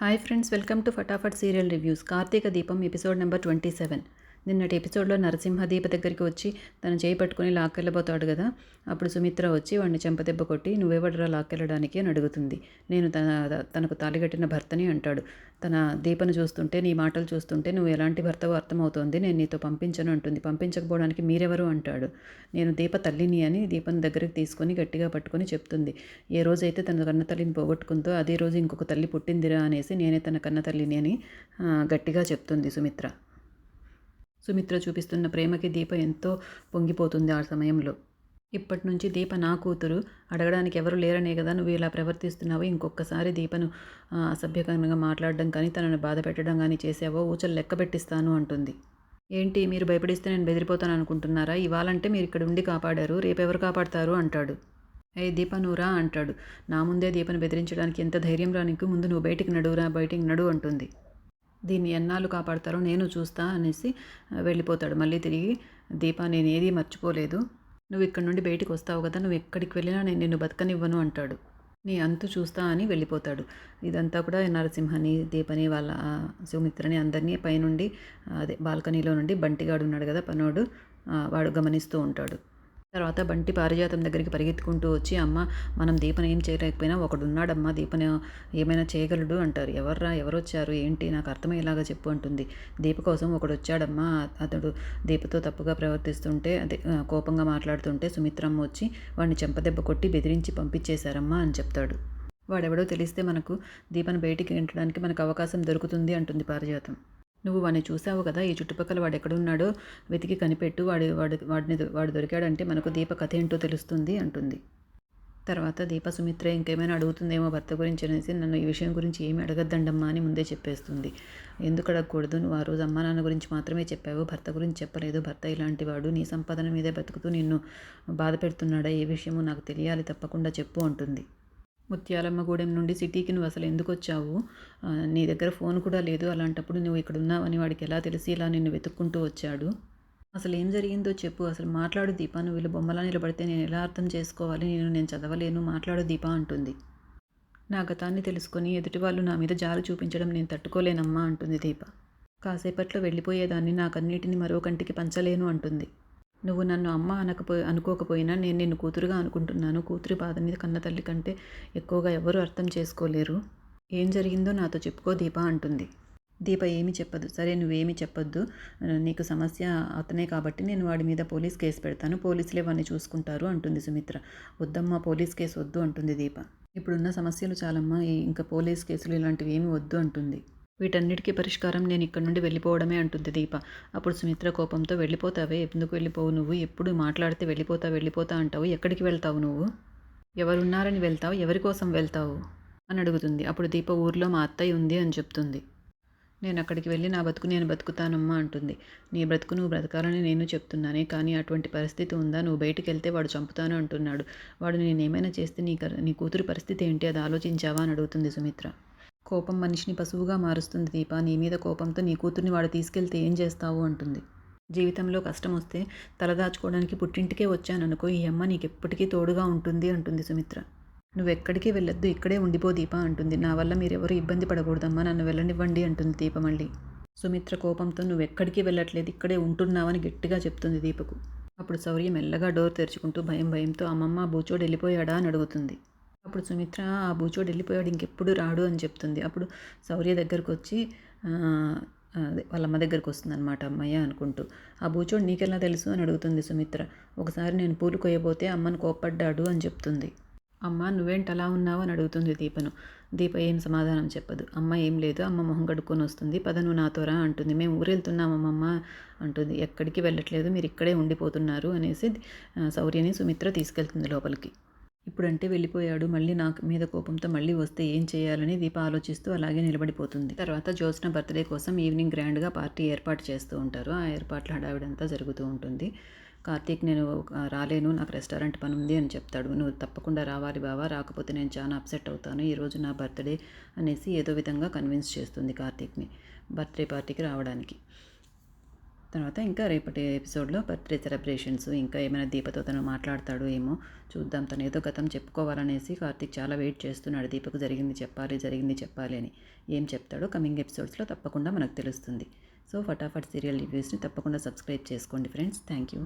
Hi friends, welcome to Fatafat serial reviews. Karthika Deepam episode number 27. నిన్నటి ఎపిసోడ్లో నరసింహదీప దగ్గరికి వచ్చి తన చేయి పట్టుకొని లాక్కెళ్ళబోతాడు కదా. అప్పుడు సుమిత్ర వచ్చి వాడిని చెంపదెబ్బ కొట్టి నువ్వెవడరా లాక్కెళ్ళడానికి అని అడుగుతుంది. నేను తనకు తాలిగట్టిన భర్తని అంటాడు. తన దీపను చూస్తుంటే, నీ మాటలు చూస్తుంటే నువ్వు ఎలాంటి భర్తవో అర్థమవుతోంది. నేను నీతో పంపించను అంటుంది. పంపించకపోవడానికి మీరెవరు అంటాడు. నేను దీప తల్లిని అని దీపను దగ్గరికి తీసుకొని గట్టిగా పట్టుకొని చెప్తుంది. ఏ రోజైతే తన కన్న తల్లిని పోగొట్టుకుందో అదే రోజు ఇంకొక తల్లి పుట్టిందిరా అనేసి నేనే తన కన్న తల్లిని అని గట్టిగా చెప్తుంది సుమిత్ర. సుమిత్ర చూపిస్తున్న ప్రేమకి దీప ఎంతో పొంగిపోతుంది ఆ సమయంలో. ఇప్పటి నుంచి దీప నా కూతురు, అడగడానికి ఎవరు లేరనే కదా నువ్వు ఇలా ప్రవర్తిస్తున్నావు. ఇంకొకసారి దీపను అసభ్యకరంగా మాట్లాడడం కానీ తనను బాధ పెట్టడం కానీ చేసావో ఊచలు లెక్క పెట్టిస్తాను అంటుంది. ఏంటి మీరు భయపడిస్తే నేను బెదిరిపోతాను అనుకుంటున్నారా? ఇవాళంటే మీరు ఇక్కడ ఉండి కాపాడారు, రేపెవరు కాపాడతారు అంటాడు. దీప నువ్వురా అంటాడు. నా ముందే దీపను బెదిరించడానికి ఎంత ధైర్యం రా నీకు? ముందు నువ్వు బయటికి నడువురా, బయటికి నడు అంటుంది. దీన్ని ఎన్నాళ్ళు కాపాడతారో నేను చూస్తా అనేసి వెళ్ళిపోతాడు. మళ్ళీ తిరిగి దీప నేనేది మర్చిపోలేదు, నువ్వు ఇక్కడ నుండి బయటికి వస్తావు కదా, నువ్వు ఎక్కడికి వెళ్ళినా నేను నిన్ను బతకనివ్వను అంటాడు. నీ అంతు చూస్తా అని వెళ్ళిపోతాడు. ఇదంతా కూడా నరసింహని, దీపని, వాళ్ళ సుమిత్రని అందరినీ పైనుండి అదే బాల్కనీలో నుండి బంటిగాడు ఉన్నాడు కదా పనోడు, వాడు గమనిస్తూ ఉంటాడు. తర్వాత బంటి పారిజాతం దగ్గరికి పరిగెత్తుకుంటూ వచ్చి, అమ్మ మనం దీపను ఏం చేయలేకపోయినా ఒకడున్నాడమ్మా, దీపను ఏమైనా చేయగలడు అంటారు. ఎవర్రా, ఎవరొచ్చారు, ఏంటి, నాకు అర్థమయ్యేలాగా చెప్పు అంటుంది. దీప కోసం ఒకడు వచ్చాడమ్మా, అతడు దీపతో తప్పుగా ప్రవర్తిస్తుంటే అదే కోపంగా మాట్లాడుతుంటే సుమిత్రమ్మ వచ్చి వాడిని చెంపదెబ్బ కొట్టి బెదిరించి పంపించేశారమ్మా అని చెప్తాడు. వాడెవడో తెలిస్తే మనకు దీపను బయటికి ఎంటడానికి మనకు అవకాశం దొరుకుతుంది అంటుంది పారిజాతం. నువ్వు వాడిని చూసావు కదా, ఈ చుట్టుపక్కల వాడు ఎక్కడున్నాడో వెతికి కనిపెట్టు, వాడు దొరికాడంటే మనకు దీప కథ ఏంటో తెలుస్తుంది అంటుంది. తర్వాత దీప సుమిత్ర ఇంకేమైనా అడుగుతుందేమో భర్త గురించి అనేసి, నన్ను ఈ విషయం గురించి ఏమి అడగద్దండమ్మా అని ముందే చెప్పేస్తుంది. ఎందుకు అడగకూడదు? నువ్వు ఆ రోజు అమ్మా నాన్న గురించి మాత్రమే చెప్పావు, భర్త గురించి చెప్పలేదు. భర్త ఇలాంటి వాడు, నీ సంపాదన మీదే బతుకుతూ నిన్ను బాధ పెడుతున్నాడా, ఏ విషయమో నాకు తెలియాలి, తప్పకుండా చెప్పు అంటుంది. ముత్యాలమ్మగూడెం నుండి సిటీకి నువ్వు అసలు ఎందుకు వచ్చావు? నీ దగ్గర ఫోన్ కూడా లేదు, అలాంటప్పుడు నువ్వు ఇక్కడ ఉన్నావని వాడికి ఎలా తెలిసి ఇలా నిన్ను వెతుక్కుంటూ వచ్చాడు? అసలు ఏం జరిగిందో చెప్పు, అసలు మాట్లాడు దీప, నువ్వు వీళ్ళు బొమ్మలా నిలబడితే నేను ఎలా అర్థం చేసుకోవాలి, నేను చదవలేను, మాట్లాడు దీప అంటుంది. నా గతాన్ని తెలుసుకొని ఎదుటి వాళ్ళు నా మీద జాలి చూపించడం నేను తట్టుకోలేనమ్మా అంటుంది దీప. కాసేపట్లో వెళ్ళిపోయేదాన్ని, నా కన్నీటిని మరో కంటికి పంచలేను అంటుంది. నువ్వు నన్ను అమ్మ అనుకోకపోయినా నేను నిన్ను కూతురుగా అనుకుంటున్నాను. కూతురి బాధని కన్న తల్లి కంటే ఎక్కువగా ఎవరు అర్థం చేసుకోలేరు. ఏం జరిగిందో నాతో చెప్పుకో దీప అంటుంది. దీప ఏమీ చెప్పదు. సరే నువ్వేమీ చెప్పొద్దు, నీకు సమస్య అతనే కాబట్టి నేను వాడి మీద పోలీస్ కేసు పెడతాను, పోలీసులే వాడిని చూసుకుంటారు అంటుంది సుమిత్ర. వద్దమ్మా, పోలీస్ కేసు వద్దు అంటుంది దీప. ఇప్పుడున్న సమస్యలు చాలమ్మా, ఇంకా పోలీస్ కేసులు ఇలాంటివి ఏమీ వద్దు అంటుంది. వీటన్నిటికీ పరిష్కారం నేను ఇక్కడ నుండి వెళ్ళిపోవడమే అంటుంది దీప. అప్పుడు సుమిత్ర కోపంతో, వెళ్ళిపోతావే, ఎందుకు వెళ్ళిపోవు నువ్వు? ఎప్పుడు మాట్లాడితే వెళ్ళిపోతా అంటావు, ఎక్కడికి వెళ్తావు నువ్వు? ఎవరున్నారని వెళ్తావు, ఎవరి కోసం వెళ్తావు అని అడుగుతుంది. అప్పుడు దీప ఊర్లో మా అత్తయ్య ఉంది అని చెప్తుంది. నేను అక్కడికి వెళ్ళి నా బతుకు నేను బతుకుతానమ్మా అంటుంది. నీ బ్రతుకు నువ్వు బ్రతకాలని నేను చెప్తున్నానే, కానీ అటువంటి పరిస్థితి ఉందా? నువ్వు బయటికి వెళ్తే వాడు చంపుతాను అంటున్నాడు. వాడు నేనేమైనా చేస్తే నీ కూతురి పరిస్థితి ఏంటి, అది ఆలోచించావా అని అడుగుతుంది సుమిత్ర. కోపం మనిషిని పశువుగా మారుస్తుంది దీప. నీ మీద కోపంతో నీ కూతుర్ని వాడు తీసుకెళ్తే ఏం చేస్తావు అంటుంది. జీవితంలో కష్టం వస్తే తలదాచుకోవడానికి పుట్టింటికే వచ్చాననుకో, ఈ అమ్మ నీకెప్పటికీ తోడుగా ఉంటుంది అంటుంది సుమిత్ర. నువ్వెక్కడికి వెళ్ళొద్దు, ఇక్కడే ఉండిపో దీప అంటుంది. నా వల్ల మీరెవరూ ఇబ్బంది పడకూడదమ్మా, నన్ను వెళ్ళనివ్వండి అంటుంది దీప మళ్ళీ. సుమిత్ర కోపంతో, నువ్వెక్కడికి వెళ్ళట్లేదు, ఇక్కడే ఉంటున్నావని గట్టిగా చెప్తుంది దీపకు. అప్పుడు శౌర్య మెల్లగా డోర్ తెరుచుకుంటూ భయంతో, అమ్మమ్మ బూచోడు వెళ్ళిపోయాడా అని అడుగుతుంది. అప్పుడు సుమిత్ర, ఆ బూచోడు వెళ్ళిపోయాడు, ఇంకెప్పుడు రాడు అని చెప్తుంది. అప్పుడు శౌర్య దగ్గరకు వచ్చి అదే వాళ్ళ అమ్మ దగ్గరికి వస్తుందన్నమాట, అమ్మయ్య అనుకుంటూ. ఆ బూచోడు నీకెలా తెలుసు అని అడుగుతుంది సుమిత్ర. ఒకసారి నేను పూలు కొయ్యబోతే అమ్మను కోప్పడ్డాడు అని చెప్తుంది. అమ్మ నువ్వేంటి అలా ఉన్నావు అని అడుగుతుంది దీపను. దీప ఏం సమాధానం చెప్పదు. అమ్మ ఏం లేదు, అమ్మ మొహం కడుక్కొని వస్తుంది, పద నువ్వు నాతో రా అంటుంది. మేము ఊరెళ్తున్నామమ్మమ్మ అంటుంది. ఎక్కడికి వెళ్ళట్లేదు, మీరు ఇక్కడే ఉండిపోతున్నారు అనేసి శౌర్యని సుమిత్ర తీసుకెళ్తుంది లోపలికి. ఇప్పుడంటే వెళ్ళిపోయాడు, మళ్ళీ నాకు మీద కోపంతో మళ్ళీ వస్తే ఏం చేయాలని దీప ఆలోచిస్తూ అలాగే నిలబడిపోతుంది. తర్వాత జ్యోత్స్న బర్త్డే కోసం ఈవినింగ్ గ్రాండ్గా పార్టీ ఏర్పాటు చేస్తూ ఉంటారు. ఆ ఏర్పాట్ల హడావిడంతా జరుగుతూ ఉంటుంది. కార్తీక్, నేను రాలేను, నాకు రెస్టారెంట్ పని ఉంది అని చెప్తాడు. నువ్వు తప్పకుండా రావాలి బావా, రాకపోతే నేను చాలా అప్సెట్ అవుతాను, ఈరోజు నా బర్త్డే అనేసి ఏదో విధంగా కన్విన్స్ చేస్తుంది కార్తీక్ని బర్త్డే పార్టీకి రావడానికి. తర్వాత ఇంకా రేపటి ఎపిసోడ్లో బర్త్డే సెలబ్రేషన్స్ ఇంకా ఏమైనా దీపతో తను మాట్లాడతాడో ఏమో చూద్దాం. తను ఏదో గతం చెప్పుకోవాలనేసి కార్తీక్ చాలా వెయిట్ చేస్తున్నాడు. దీపకు జరిగింది చెప్పాలి అని. ఏం చెప్తాడో కమింగ్ ఎపిసోడ్స్లో తప్పకుండా మనకు తెలుస్తుంది. సో ఫటాఫట్ సీరియల్ రివ్యూస్ని తప్పకుండా సబ్స్క్రైబ్ చేసుకోండి ఫ్రెండ్స్. Thank you.